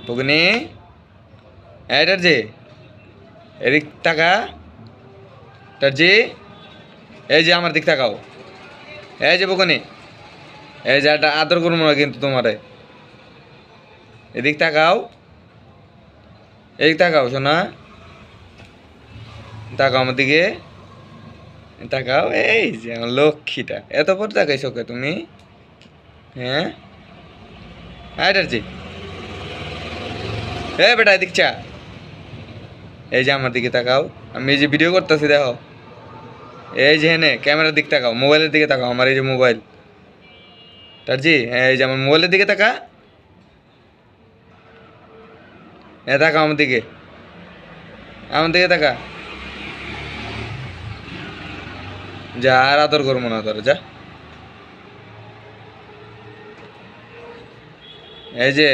বকুনি এটার যে এদিক তাকা তার যে এই যে আমার দিক তাকাও এই যে বকুনি এই যে একটা আদর করবো না কিন্তু তোমারে এদিক তাকাও এদিক তাকাও শোনা তাকাও আমার দিকে তাকাও এই যে আমার লক্ষ্মীটা এত পর তাকাইছো কে তুমি হ্যাঁ এটার যে এ বেটা এদিক চা এই যে আমার দিকে তাকাও আমি এই যে ভিডিও করতেছি দেখো এই যে হেনে ক্যামেরার দিক তাকাও মোবাইলের দিকে তাকাও আমার এই যে মোবাইল তার জি এই যে আমার মোবাইলের দিকে তাকা তাকাও আমার দিকে তাকা যা আর আদর করবো না তোর যা এই যে